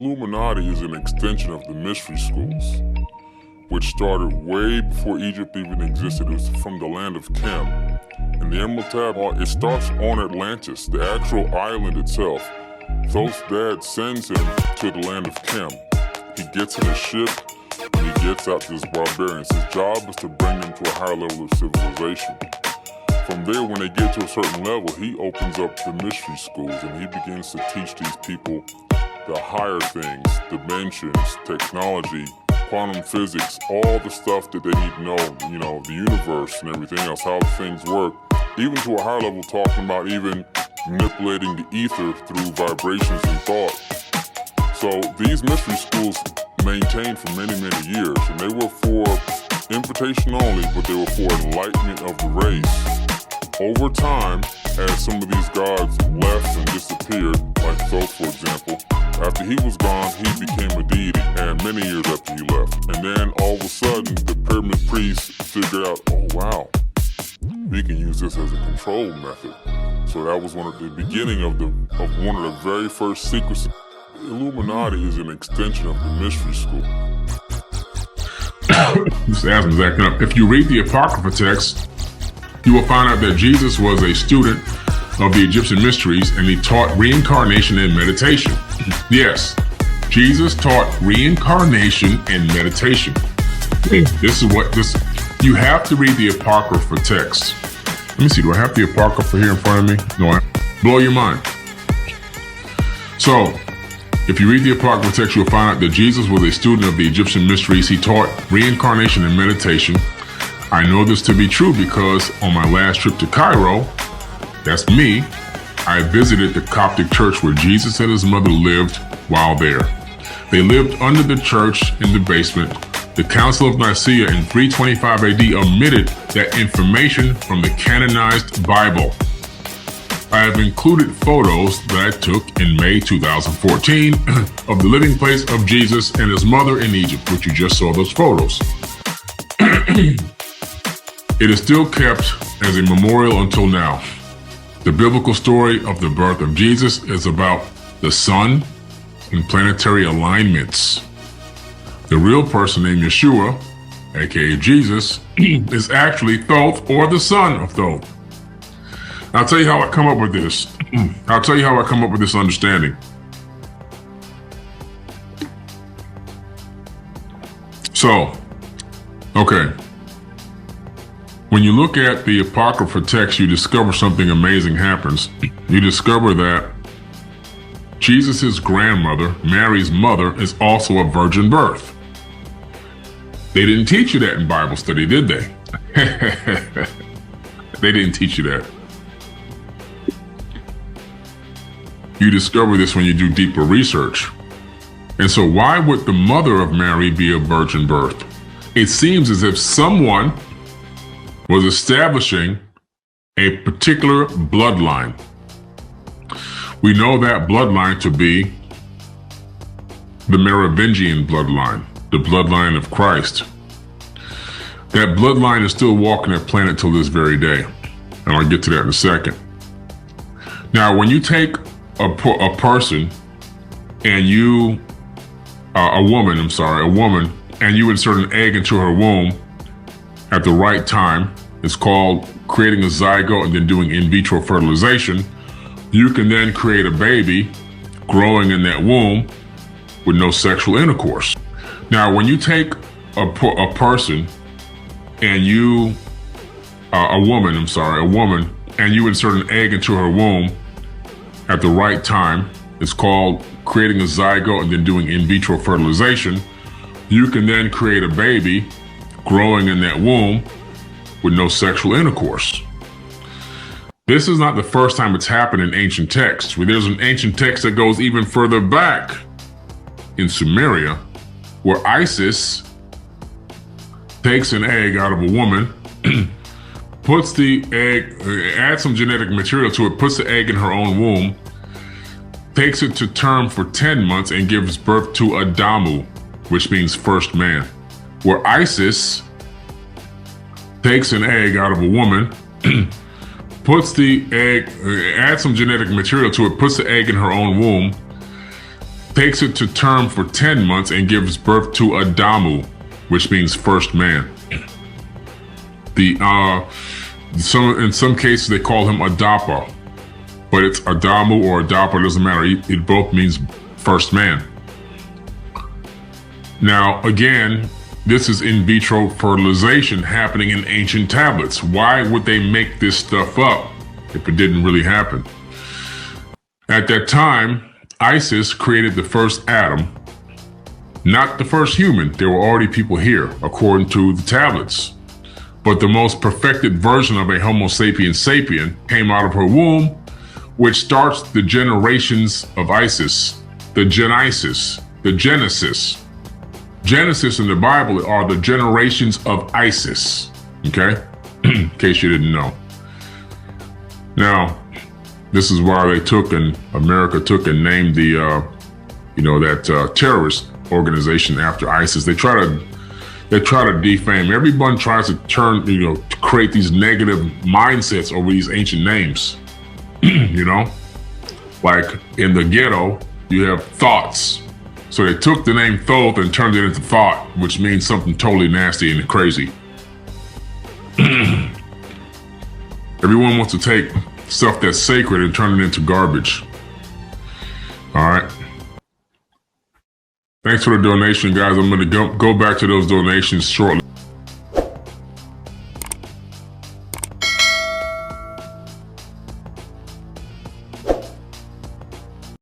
Illuminati is an extension of the mystery schools, which started way before Egypt even existed. It was from the land of Chem. And the Emerald Tab, it starts on Atlantis, the actual island itself. Thoth's dad sends him to the land of Chem. He gets in a ship and he gets out to this barbarians. His job is to bring them to a higher level of civilization. From there, when they get to a certain level, he opens up the mystery schools and he begins to teach these people the higher things, dimensions, technology, quantum physics, all the stuff that they need to know, the universe and everything else, how things work, even to a higher level, talking about even manipulating the ether through vibrations and thought. So these mystery schools maintained for many, many years, and they were for invitation only, but they were for enlightenment of the race. Over time, as some of these gods left and disappeared, like Thoth, for example, after he was gone, he became a deity, and many years after he left. And then all of a sudden, the pyramid priests figured out, oh wow, we can use this as a control method. So that was one of the beginning of one of the very first secrets. Illuminati is an extension of the mystery school. This asthma's acting up. If you read the Apocryphal text, you will find out that Jesus was a student of the Egyptian mysteries and he taught reincarnation and meditation. Yes, Jesus taught reincarnation and meditation. You have to read the Apocryphal text. Let me see, do I have the Apocryphal here in front of me? No, blow your mind. So, if you read the Apocryphal text, you'll find out that Jesus was a student of the Egyptian mysteries. He taught reincarnation and meditation. I know this to be true because on my last trip to Cairo, that's me, I visited the Coptic church where Jesus and his mother lived while there. They lived under the church in the basement. The Council of Nicaea in 325 AD omitted that information from the canonized Bible. I have included photos that I took in May 2014 of the living place of Jesus and his mother in Egypt, which you just saw those photos. It is still kept as a memorial until now. The biblical story of the birth of Jesus is about the sun and planetary alignments. The real person named Yeshua, aka Jesus, is actually Thoth, or the son of Thoth. I'll tell you how I come up with this. I'll tell you how I come up with this understanding. So, okay. When you look at the Apocryphal text, you discover something amazing happens. You discover that Jesus' grandmother, Mary's mother, is also a virgin birth. They didn't teach you that in Bible study, did they? They didn't teach you that. You discover this when you do deeper research. And so why would the mother of Mary be a virgin birth? It seems as if someone was establishing a particular bloodline. We know that bloodline to be the Merovingian bloodline, the bloodline of Christ. That bloodline is still walking that planet till this very day. And I'll get to that in a second. Now, when you take a person and a woman, and you insert an egg into her womb at the right time, it's called creating a zygote and then doing in vitro fertilization. You can then create a baby growing in that womb with no sexual intercourse. Now, when you take a person and a woman, and you insert an egg into her womb at the right time, it's called creating a zygote and then doing in vitro fertilization. You can then create a baby growing in that womb with no sexual intercourse. This is not the first time it's happened in ancient texts. There's an ancient text that goes even further back in Sumeria, where Isis takes an egg out of a woman, puts the egg, adds some genetic material to it, puts the egg in her own womb, takes it to term for 10 months and gives birth to Adamu, which means first man. Where Isis takes an egg out of a woman, puts the egg, adds some genetic material to it, puts the egg in her own womb, takes it to term for 10 months and gives birth to Adamu, which means first man. In some cases they call him Adapa, but it's Adamu or Adapa, doesn't matter. It both means first man. Now, again, this is in vitro fertilization happening in ancient tablets. Why would they make this stuff up if it didn't really happen? At that time, Isis created the first Adam, not the first human. There were already people here, according to the tablets. But the most perfected version of a Homo sapiens sapien came out of her womb, which starts the generations of Isis, the Genesis. Genesis in the Bible are the generations of Isis, okay? In case you didn't know. Now, this is why America took and named the, that terrorist organization after ISIS. They try to defame. Everyone tries to to create these negative mindsets over these ancient names. Like in the ghetto, you have thoughts. So they took the name Thoth and turned it into thought, which means something totally nasty and crazy. Everyone wants to take stuff that's sacred and turn it into garbage. All right. Thanks for the donation, guys. I'm going to go back to those donations shortly.